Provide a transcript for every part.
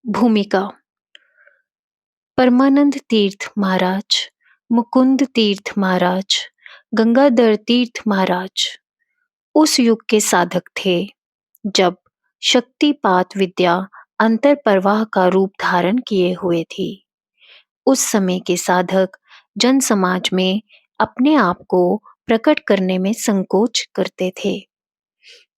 भूमिका। परमानंद तीर्थ महाराज, मुकुंद तीर्थ महाराज, गंगाधर तीर्थ महाराज उस युग के साधक थे जब शक्तिपात विद्या अंतर प्रवाह का रूप धारण किए हुए थी। उस समय के साधक जन समाज में अपने आप को प्रकट करने में संकोच करते थे।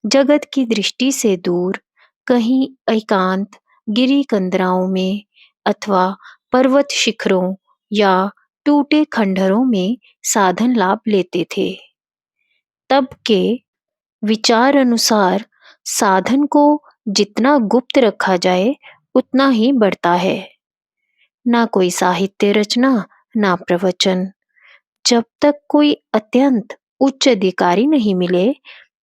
जगत की दृष्टि से दूर कहीं एकांत गिरी कंदराओं में अथवा पर्वत शिखरों या टूटे खंडहरों में साधन लाभ लेते थे। तब के विचार अनुसार साधन को जितना गुप्त रखा जाए उतना ही बढ़ता है। ना कोई साहित्य रचना, ना प्रवचन। जब तक कोई अत्यंत उच्च अधिकारी नहीं मिले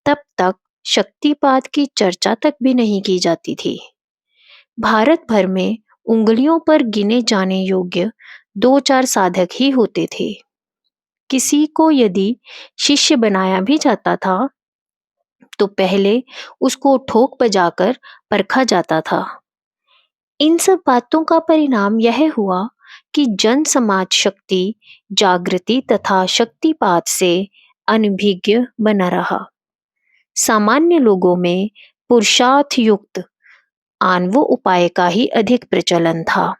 तब तक शक्तिपात की चर्चा तक भी नहीं की जाती थी। भारत भर में उंगलियों पर गिने जाने योग्य 2-4 साधक ही होते थे। किसी को यदि शिष्य बनाया भी जाता था तो पहले उसको ठोक बजाकर परखा जाता था। इन सब बातों का परिणाम यह हुआ कि जन समाज शक्ति जागृति तथा शक्तिपात से अनभिज्ञ बना रहा। सामान्य लोगों में पुरुषार्थ युक्त आणव उपाय का ही अधिक प्रचलन था,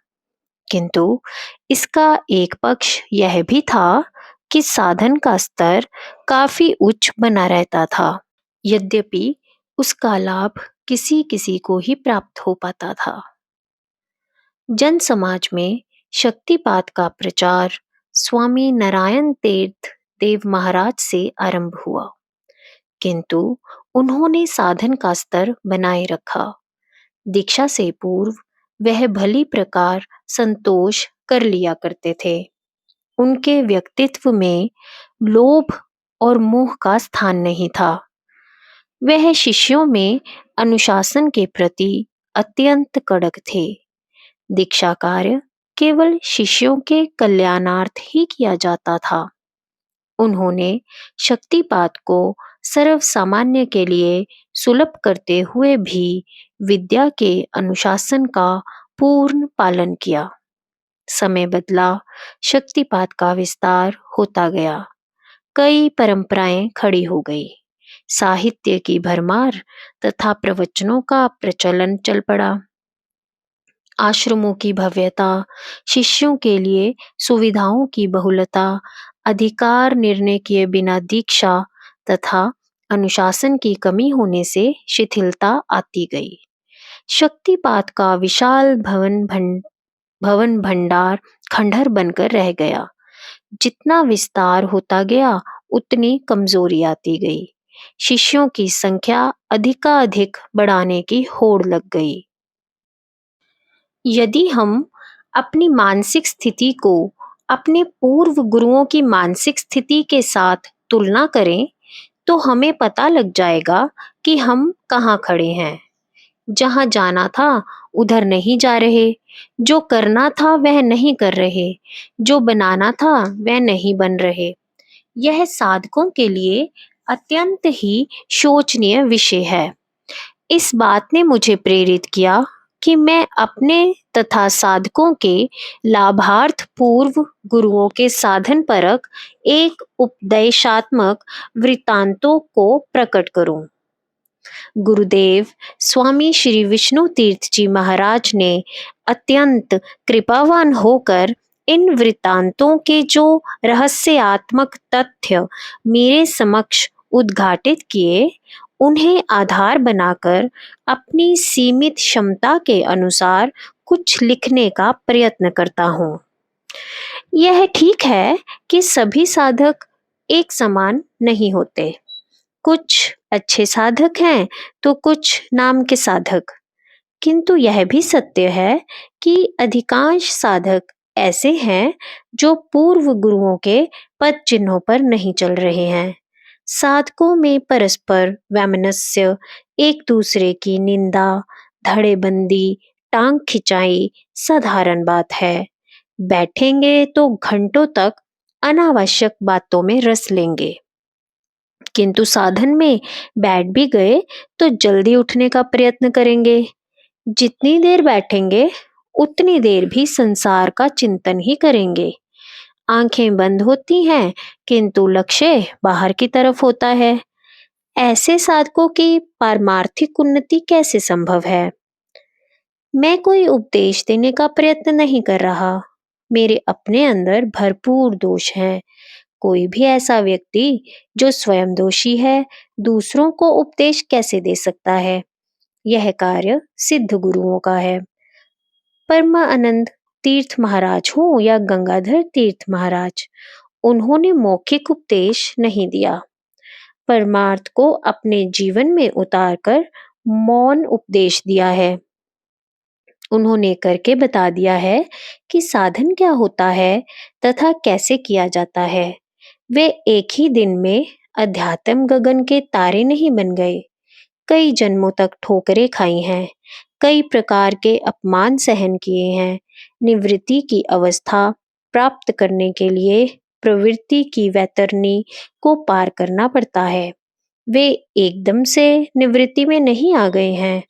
किंतु इसका एक पक्ष यह भी था कि साधन का स्तर काफी उच्च बना रहता था, यद्यपि उसका लाभ किसी किसी को ही प्राप्त हो पाता था। जन समाज में शक्तिपात का प्रचार स्वामी नारायण तीर्थ देव महाराज से आरंभ हुआ, किंतु उन्होंने साधन का स्तर बनाए रखा। दीक्षा से पूर्व वह भली प्रकार संतोष कर लिया करते थे। उनके व्यक्तित्व में लोभ और मोह का स्थान नहीं था। वह शिष्यों में अनुशासन के प्रति अत्यंत कड़क थे। दीक्षा कार्य केवल शिष्यों के कल्याणार्थ ही किया जाता था। उन्होंने शक्तिपात को सर्व सामान्य के लिए सुलभ करते हुए भी विद्या के अनुशासन का पूर्ण पालन किया। समय बदला, शक्तिपात का विस्तार होता गया, कई परंपराएं खड़ी हो गई, साहित्य की भरमार तथा प्रवचनों का प्रचलन चल पड़ा। आश्रमों की भव्यता, शिष्यों के लिए सुविधाओं की बहुलता, अधिकार निर्णय किए बिना दीक्षा तथा अनुशासन की कमी होने से शिथिलता आती गई। शक्तिपात का विशाल भवन भंडार खंडहर बनकर रह गया। जितना विस्तार होता गया उतनी कमजोरी आती गई। शिष्यों की संख्या अधिकाधिक बढ़ाने की होड़ लग गई। यदि हम अपनी मानसिक स्थिति को अपने पूर्व गुरुओं की मानसिक स्थिति के साथ तुलना करें तो हमें पता लग जाएगा कि हम कहाँ खड़े हैं। जहाँ जाना था उधर नहीं जा रहे, जो करना था वह नहीं कर रहे, जो बनाना था वह नहीं बन रहे। यह साधकों के लिए अत्यंत ही शोचनीय विषय है। इस बात ने मुझे प्रेरित किया कि मैं अपने तथा साधकों के लाभार्थ पूर्व गुरुओं के साधन परक एक उपदेशात्मक वृत्तांतों को प्रकट करूं। गुरुदेव स्वामी श्री विष्णु तीर्थ जी महाराज ने अत्यंत कृपावान होकर इन वृत्तांतों के जो रहस्यात्मक तथ्य मेरे समक्ष उद्घाटित किए, उन्हें आधार बनाकर अपनी सीमित क्षमता के अनुसार कुछ लिखने का प्रयत्न करता हूँ। यह ठीक है कि सभी साधक एक समान नहीं होते। कुछ अच्छे साधक हैं तो कुछ नाम के साधक, किंतु यह भी सत्य है कि अधिकांश साधक ऐसे हैं जो पूर्व गुरुओं के पद चिन्हों पर नहीं चल रहे हैं। साधकों में परस्पर वैमनस्य, एक दूसरे की निंदा, धड़ेबंदी, टांग खिंचाई साधारण बात है। बैठेंगे तो घंटों तक अनावश्यक बातों में रस लेंगे, किंतु साधन में बैठ भी गए तो जल्दी उठने का प्रयत्न करेंगे। जितनी देर बैठेंगे उतनी देर भी संसार का चिंतन ही करेंगे। आंखें बंद होती हैं किंतु लक्ष्य बाहर की तरफ होता है। ऐसे साधकों की पारमार्थिक उन्नति कैसे संभव है? मैं कोई उपदेश देने का प्रयत्न नहीं कर रहा। मेरे अपने अंदर भरपूर दोष हैं। कोई भी ऐसा व्यक्ति जो स्वयं दोषी है, दूसरों को उपदेश कैसे दे सकता है? यह कार्य सिद्ध गुरुओं का है। परमानंद तीर्थ महाराज हो या गंगाधर तीर्थ महाराज, उन्होंने मौखिक उपदेश नहीं दिया, परमार्थ को अपने जीवन में उतारकर मौन उपदेश दिया है। उन्होंने करके बता दिया है कि साधन क्या होता है तथा कैसे किया जाता है। वे एक ही दिन में अध्यात्म गगन के तारे नहीं बन गए। कई जन्मों तक ठोकरें खाई हैं, कई प्रकार के अपमान सहन किए हैं। निवृत्ति की अवस्था प्राप्त करने के लिए प्रवृत्ति की वैतरणी को पार करना पड़ता है। वे एकदम से निवृत्ति में नहीं आ गए हैं।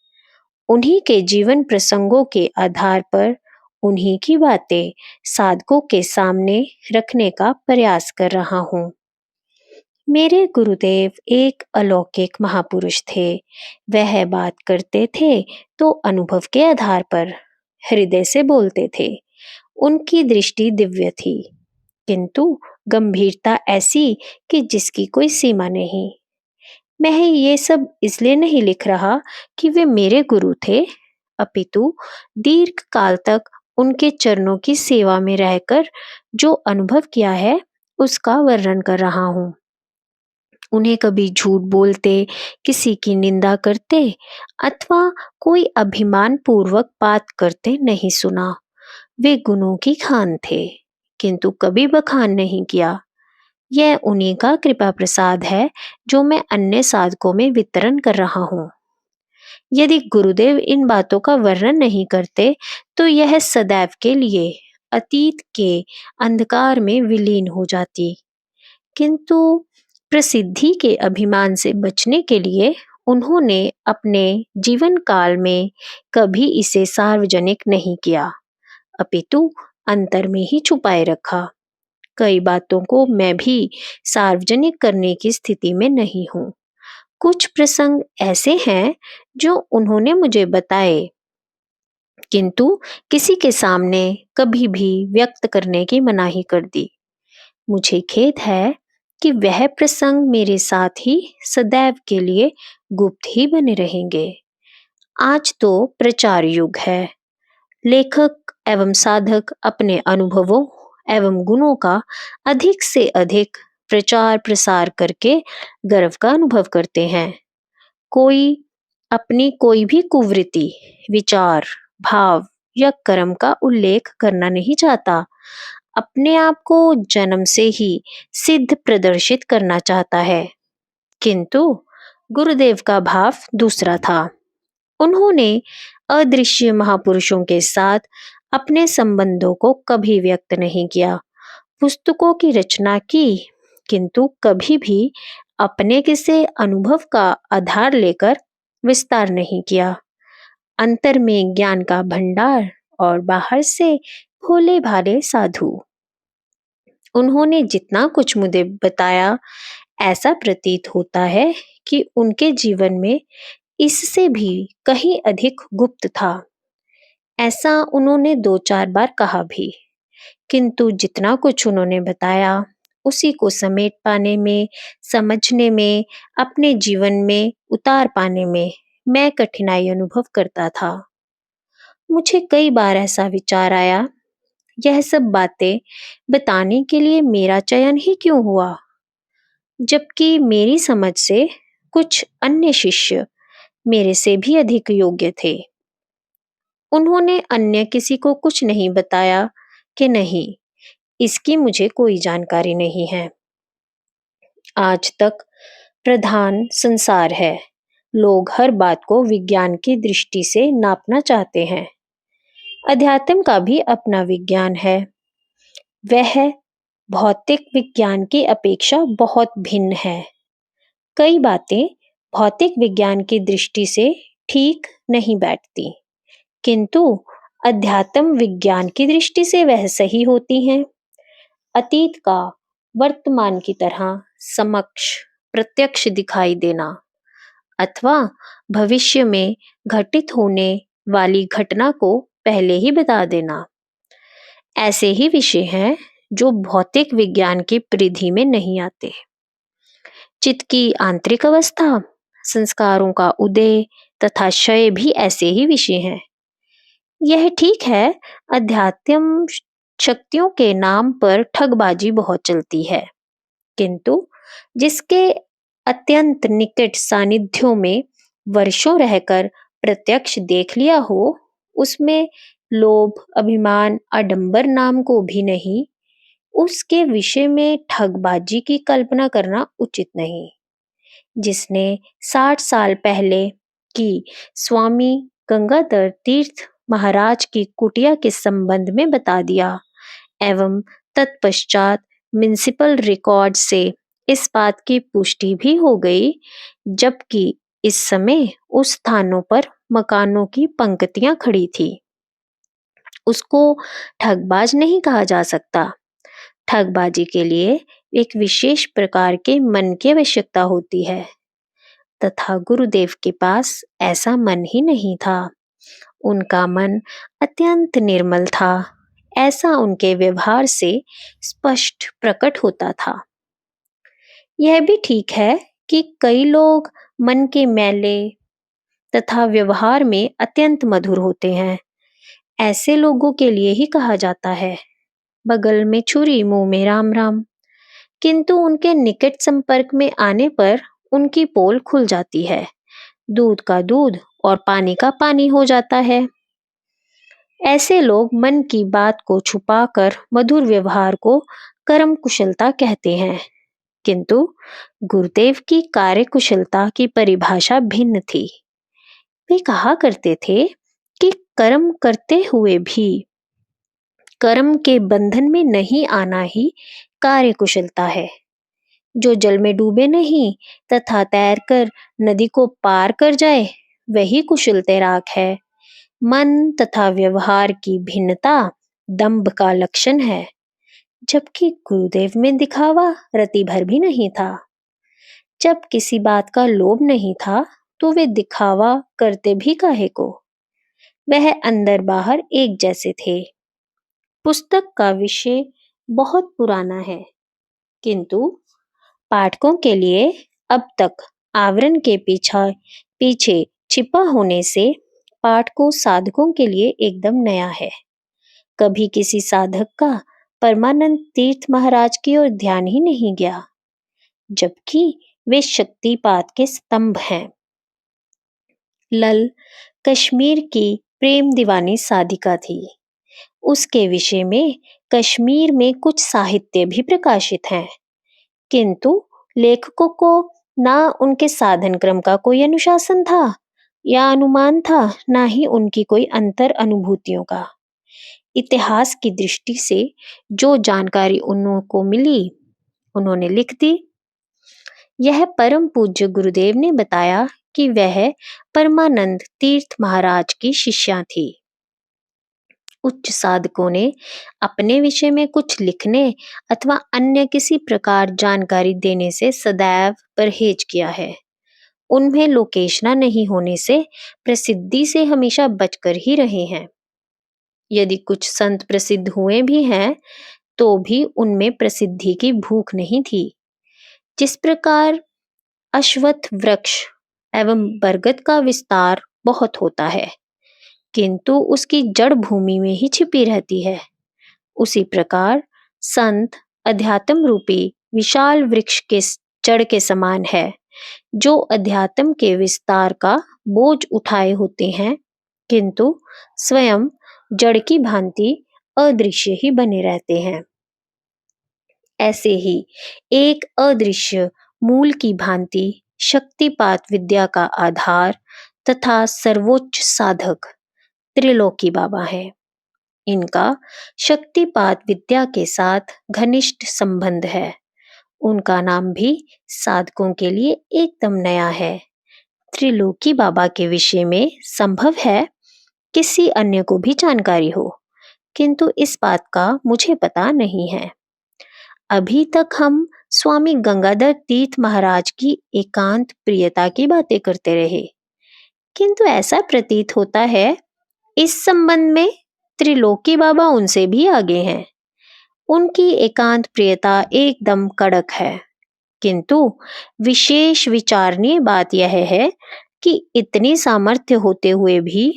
उन्हीं के जीवन प्रसंगों के आधार पर उन्हीं की बातें साधकों के सामने रखने का प्रयास कर रहा हूँ। मेरे गुरुदेव एक अलौकिक महापुरुष थे। वह बात करते थे तो अनुभव के आधार पर हृदय से बोलते थे। उनकी दृष्टि दिव्य थी, किंतु गंभीरता ऐसी कि जिसकी कोई सीमा नहीं। मैं ये सब इसलिए नहीं लिख रहा कि वे मेरे गुरु थे, अपितु दीर्घ काल तक उनके चरणों की सेवा में रहकर जो अनुभव किया है उसका वर्णन कर रहा हूँ। उन्हें कभी झूठ बोलते, किसी की निंदा करते अथवा कोई अभिमान पूर्वक बात करते नहीं सुना। वे गुणों की खान थे, किंतु कभी बखान नहीं किया। यह उन्हीं का कृपा प्रसाद है जो मैं अन्य साधकों में वितरण कर रहा हूँ। यदि गुरुदेव इन बातों का वर्णन नहीं करते तो यह सदैव के लिए अतीत के अंधकार में विलीन हो जाती। किंतु प्रसिद्धि के अभिमान से बचने के लिए उन्होंने अपने जीवन काल में कभी इसे सार्वजनिक नहीं किया, अपितु अंतर में ही छुपाए रखा। कई बातों को मैं भी सार्वजनिक करने की स्थिति में नहीं हूँ। कुछ प्रसंग ऐसे हैं जो उन्होंने मुझे बताए, किंतु किसी के सामने कभी भी व्यक्त करने की मनाही कर दी। मुझे खेद है कि वह प्रसंग मेरे साथ ही सदैव के लिए गुप्त ही बने रहेंगे। आज तो प्रचार युग है। लेखक एवं साधक अपने अनुभवों एवं गुणों का अधिक से अधिक प्रचार प्रसार करके गर्व का अनुभव करते हैं। कोई अपनी कोई भी कुवृत्ति, विचार, भाव या कर्म का उल्लेख करना नहीं चाहता। अपने आप को जन्म से ही सिद्ध प्रदर्शित करना चाहता है। किंतु गुरुदेव का भाव दूसरा था। उन्होंने अदृश्य महापुरुषों के साथ अपने संबंधों को कभी व्यक्त नहीं किया। पुस्तकों की रचना की, किंतु कभी भी अपने किसी अनुभव का आधार लेकर विस्तार नहीं किया। अंतर में ज्ञान का भंडार और बाहर से भोले भाले साधु। उन्होंने जितना कुछ मुझे बताया, ऐसा प्रतीत होता है कि उनके जीवन में इससे भी कहीं अधिक गुप्त था। ऐसा उन्होंने 2-4 बार कहा भी, किंतु जितना कुछ उन्होंने बताया उसी को समेट पाने में, समझने में, अपने जीवन में उतार पाने में मैं कठिनाई अनुभव करता था। मुझे कई बार ऐसा विचार आया, यह सब बातें बताने के लिए मेरा चयन ही क्यों हुआ, जबकि मेरी समझ से कुछ अन्य शिष्य मेरे से भी अधिक योग्य थे। उन्होंने अन्य किसी को कुछ नहीं बताया कि नहीं, इसकी मुझे कोई जानकारी नहीं है। आज तक प्रधान संसार है। लोग हर बात को विज्ञान की दृष्टि से नापना चाहते हैं। अध्यात्म का भी अपना विज्ञान है। वह भौतिक विज्ञान की अपेक्षा बहुत भिन्न है। कई बातें भौतिक विज्ञान की दृष्टि से ठीक नहीं बैठती, किंतु अध्यात्म विज्ञान की दृष्टि से वह सही होती हैं। अतीत का वर्तमान की तरह समक्ष प्रत्यक्ष दिखाई देना अथवा भविष्य में घटित होने वाली घटना को पहले ही बता देना, ऐसे ही विषय हैं जो भौतिक विज्ञान की परिधि में नहीं आते। चित्त की आंतरिक अवस्था, संस्कारों का उदय तथा क्षय भी ऐसे ही विषय हैं। यह ठीक है, अध्यात्म शक्तियों के नाम पर ठगबाजी बहुत चलती है, किंतु जिसके अत्यंत निकट सानिध्यों में वर्षों रहकर प्रत्यक्ष देख लिया हो, उसमें लोभ, अभिमान, आडंबर नाम को भी नहीं, उसके विषय में ठगबाजी की कल्पना करना उचित नहीं। जिसने 60 साल पहले की स्वामी गंगाधर तीर्थ महाराज की कुटिया के संबंध में बता दिया एवं तत्पश्चात म्युनिसिपल रिकॉर्ड से इस बात की पुष्टि भी हो गई, जबकि इस समय उस स्थानों पर मकानों की पंक्तियां खड़ी थी। उसको ठगबाज नहीं कहा जा सकता। ठगबाजी के लिए एक विशेष प्रकार के मन की आवश्यकता होती है, तथा गुरुदेव के पास ऐसा मन ही नहीं था। उनका मन अत्यंत निर्मल था, ऐसा उनके व्यवहार से स्पष्ट प्रकट होता था। यह भी ठीक है कि कई लोग मन के मैले तथा व्यवहार में अत्यंत मधुर होते हैं। ऐसे लोगों के लिए ही कहा जाता है, बगल में छुरी मुंह में राम राम। किंतु उनके निकट संपर्क में आने पर उनकी पोल खुल जाती है, दूध का दूध और पानी का पानी हो जाता है। ऐसे लोग मन की बात को छुपाकर मधुर व्यवहार को कर्म कुशलता कहते हैं, किंतु गुरुदेव की कार्य कुशलता की परिभाषा भिन्न थी। वे कहा करते थे कि कर्म करते हुए भी कर्म के बंधन में नहीं आना ही कार्य कुशलता है। जो जल में डूबे नहीं तथा तैरकर नदी को पार कर जाए, वही कुशल तैराक है। मन तथा व्यवहार की भिन्नता दंभ का लक्षण है, जबकि गुरुदेव में दिखावा रति भर भी नहीं था। जब किसी बात का लोभ नहीं था, तो वे दिखावा करते भी काहे को? वह अंदर बाहर एक जैसे थे। पुस्तक का विषय बहुत पुराना है, किंतु पाठकों के लिए अब तक आवरण के पीछे छिपा होने से पाठ को साधकों के लिए एकदम नया है। कभी किसी साधक का परमानंद तीर्थ महाराज की ओर ध्यान ही नहीं गया, जबकि वे शक्तिपात के स्तंभ हैं। लल कश्मीर की प्रेम दीवानी साधिका थी। उसके विषय में कश्मीर में कुछ साहित्य भी प्रकाशित हैं, किंतु लेखकों को ना उनके साधन क्रम का कोई अनुशासन था या अनुमान था, ना ही उनकी कोई अंतर अनुभूतियों का। इतिहास की दृष्टि से जो जानकारी उनको मिली, उन्होंने लिख दी। यह परम पूज्य गुरुदेव ने बताया कि वह परमानंद तीर्थ महाराज की शिष्या थी। उच्च साधकों ने अपने विषय में कुछ लिखने अथवा अन्य किसी प्रकार जानकारी देने से सदैव परहेज किया है। उनमें लोकेशना नहीं होने से प्रसिद्धि से हमेशा बचकर ही रहे हैं। यदि कुछ संत प्रसिद्ध हुए भी हैं, तो भी उनमें प्रसिद्धि की भूख नहीं थी। जिस प्रकार अश्वत्थ वृक्ष एवं बरगद का विस्तार बहुत होता है, किंतु उसकी जड़ भूमि में ही छिपी रहती है, उसी प्रकार संत अध्यात्म रूपी विशाल वृक्ष के जड़ के समान है, जो अध्यात्म के विस्तार का बोझ उठाए होते हैं, किंतु स्वयं जड़ की भांति अदृश्य ही बने रहते हैं। ऐसे ही एक अदृश्य मूल की भांति शक्तिपात विद्या का आधार तथा सर्वोच्च साधक त्रिलोकी बाबा है। इनका शक्तिपात विद्या के साथ घनिष्ठ संबंध है। उनका नाम भी साधकों के लिए एकदम नया है। त्रिलोकी बाबा के विषय में संभव है किसी अन्य को भी जानकारी हो, किंतु इस बात का मुझे पता नहीं है। अभी तक हम स्वामी गंगाधर तीर्थ महाराज की एकांत प्रियता की बातें करते रहे, किंतु ऐसा प्रतीत होता है इस संबंध में त्रिलोकी बाबा उनसे भी आगे हैं। उनकी एकांत प्रियता एकदम कड़क है, किंतु विशेष विचारणीय बात यह है कि इतनी सामर्थ्य होते हुए भी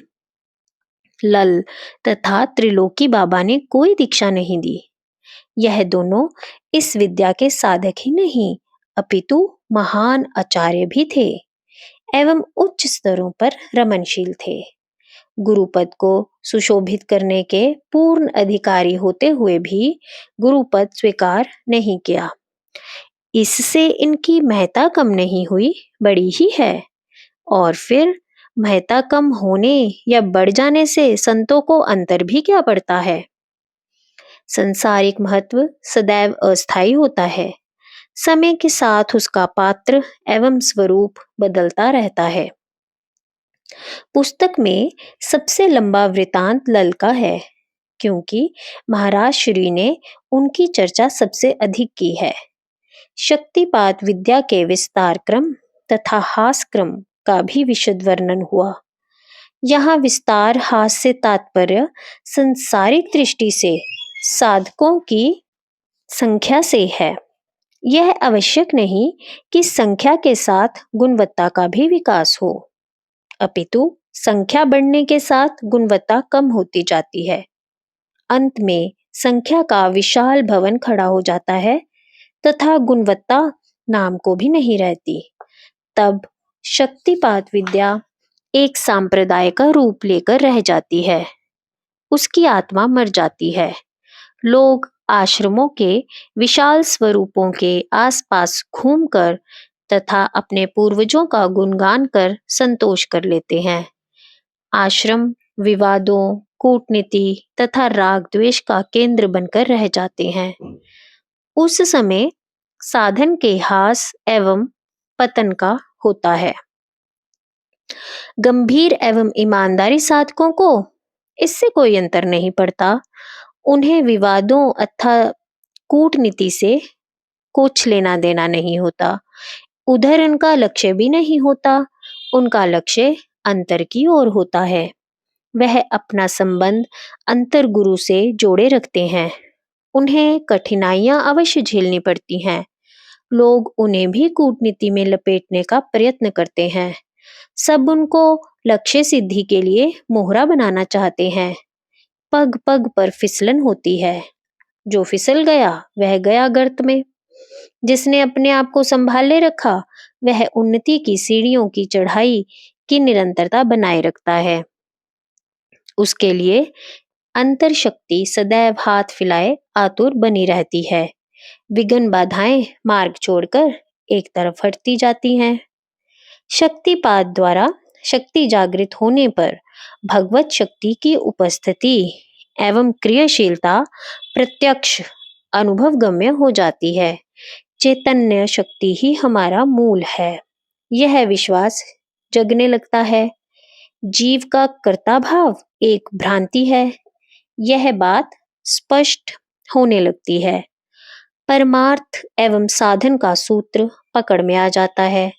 लल तथा त्रिलोकी बाबा ने कोई दीक्षा नहीं दी। यह दोनों इस विद्या के साधक ही नहीं अपितु महान आचार्य भी थे एवं उच्च स्तरों पर रमनशील थे। गुरुपद को सुशोभित करने के पूर्ण अधिकारी होते हुए भी गुरुपद स्वीकार नहीं किया। इससे इनकी महत्ता कम नहीं हुई, बड़ी ही है। और फिर महत्ता कम होने या बढ़ जाने से संतों को अंतर भी क्या पड़ता है। संसारिक महत्व सदैव अस्थायी होता है, समय के साथ उसका पात्र एवं स्वरूप बदलता रहता है। पुस्तक में सबसे लंबा वृतांत लल का है, क्योंकि महाराज श्री ने उनकी चर्चा सबसे अधिक की है। शक्तिपात विद्या के विस्तार क्रम तथा हास क्रम का भी विशद वर्णन हुआ। यहाँ विस्तार हास से तात्पर्य संसारिक दृष्टि से साधकों की संख्या से है। यह आवश्यक नहीं कि संख्या के साथ गुणवत्ता का भी विकास हो, अपितु संख्या बढ़ने के साथ गुणवत्ता कम होती जाती है। अंत में संख्या का विशाल भवन खड़ा हो जाता है तथा गुणवत्ता नाम को भी नहीं रहती। तब शक्तिपात विद्या एक सांप्रदाय का रूप लेकर रह जाती है, उसकी आत्मा मर जाती है। लोग आश्रमों के विशाल स्वरूपों के आसपास घूमकर तथा अपने पूर्वजों का गुणगान कर संतोष कर लेते हैं। आश्रम विवादों, कूटनीति तथा राग द्वेष का केंद्र बनकर रह जाते हैं। उस समय साधन के हास एवं पतन का होता है। गंभीर एवं ईमानदारी साधकों को इससे कोई अंतर नहीं पड़ता। उन्हें विवादों अथवा कूटनीति से कुछ लेना देना नहीं होता। उधर उनका लक्ष्य भी नहीं होता, उनका लक्ष्य अंतर की ओर होता है। वह अपना संबंध अंतर गुरु से जोड़े रखते हैं। उन्हें कठिनाइयां अवश्य झेलनी पड़ती हैं। लोग उन्हें भी कूटनीति में लपेटने का प्रयत्न करते हैं। सब उनको लक्ष्य सिद्धि के लिए मोहरा बनाना चाहते हैं। पग पग पर फिसलन होती है। जो फिसल गया वह गया गर्त में। जिसने अपने आप को संभाले रखा वह उन्नति की सीढ़ियों की चढ़ाई की निरंतरता बनाए रखता है। उसके लिए अंतर शक्ति सदैव हाथ फैलाए आतुर बनी रहती है। विघ्न बाधाएं मार्ग छोड़कर एक तरफ हटती जाती हैं। शक्तिपात द्वारा शक्ति जागृत होने पर भगवत शक्ति की उपस्थिति एवं क्रियाशीलता प्रत्यक्ष अनुभव गम्य हो जाती है। चैतन्य शक्ति ही हमारा मूल है, यह विश्वास जगने लगता है। जीव का कर्ता भाव एक भ्रांति है, यह बात स्पष्ट होने लगती है। परमार्थ एवं साधन का सूत्र पकड़ में आ जाता है।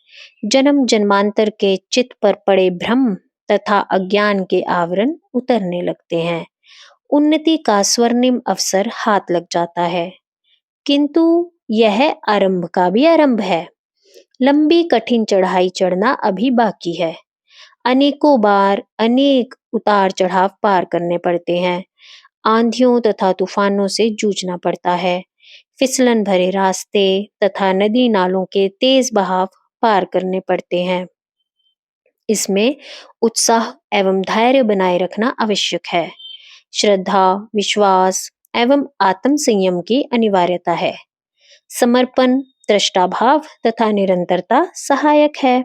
जन्म जन्मांतर के चित्त पर पड़े भ्रम तथा अज्ञान के आवरण उतरने लगते हैं। उन्नति का स्वर्णिम अवसर हाथ लग जाता है। किंतु यह आरंभ का भी आरंभ है। लंबी कठिन चढ़ाई चढ़ना अभी बाकी है। अनेकों बार अनेक उतार चढ़ाव पार करने पड़ते हैं। आंधियों तथा तूफानों से जूझना पड़ता है। फिसलन भरे रास्ते तथा नदी नालों के तेज बहाव पार करने पड़ते हैं। इसमें उत्साह एवं धैर्य बनाए रखना आवश्यक है। श्रद्धा, विश्वास एवं आत्म संयम की अनिवार्यता है। समर्पण, दृष्टाभाव तथा निरंतरता सहायक है।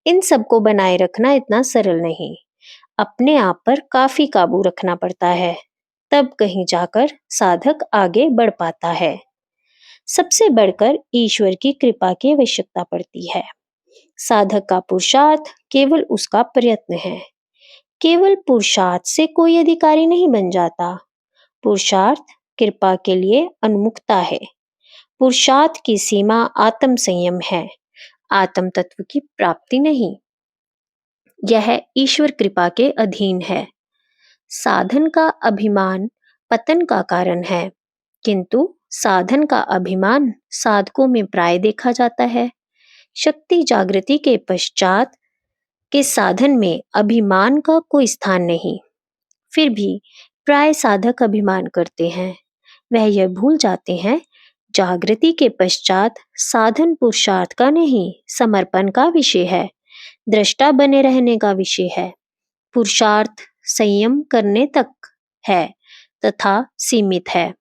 इन सबको बनाए रखना इतना सरल नहीं। अपने आप पर काफी काबू रखना पड़ता है, तब कहीं जाकर साधक आगे बढ़ पाता है। सबसे बढ़कर ईश्वर की कृपा की आवश्यकता पड़ती है। साधक का पुरुषार्थ केवल उसका प्रयत्न है। केवल पुरुषार्थ से कोई अधिकारी नहीं बन जाता। पुरुषार्थ कृपा के लिए उन्मुखता है। पुरुषार्थ की सीमा आत्म संयम है, आत्म तत्व की प्राप्ति नहीं। यह ईश्वर कृपा के अधीन है। साधन का अभिमान पतन का कारण है, किंतु साधन का अभिमान साधकों में प्राय देखा जाता है। शक्ति जागृति के पश्चात के साधन में अभिमान का कोई स्थान नहीं। फिर भी प्राय साधक अभिमान करते हैं। वह यह भूल जाते हैं, जागृति के पश्चात साधन पुरुषार्थ का नहीं, समर्पण का विषय है, दृष्टा बने रहने का विषय है। पुरुषार्थ संयम करने तक है तथा सीमित है,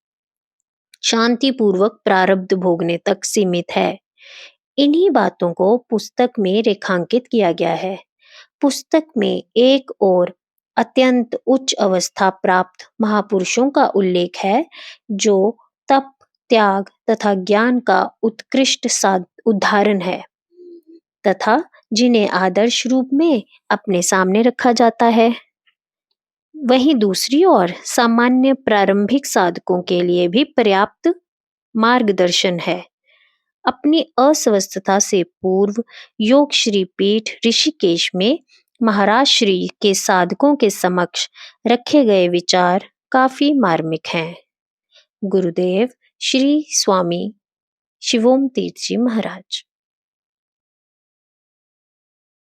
शांतिपूर्वक प्रारब्ध भोगने तक सीमित है। इन्हीं बातों को पुस्तक में रेखांकित किया गया है। पुस्तक में एक और अत्यंत उच्च अवस्था प्राप्त महापुरुषों का उल्लेख है, जो तप, त्याग तथा ज्ञान का उत्कृष्ट उदाहरण है तथा जिन्हें आदर्श रूप में अपने सामने रखा जाता है। वहीं दूसरी ओर सामान्य प्रारंभिक साधकों के लिए भी पर्याप्त मार्गदर्शन है। अपनी अस्वस्थता से पूर्व योग श्री पीठ ऋषिकेश में महाराज श्री के साधकों के समक्ष रखे गए विचार काफी मार्मिक हैं। गुरुदेव श्री स्वामी शिवोम तीर्थ जी महाराज।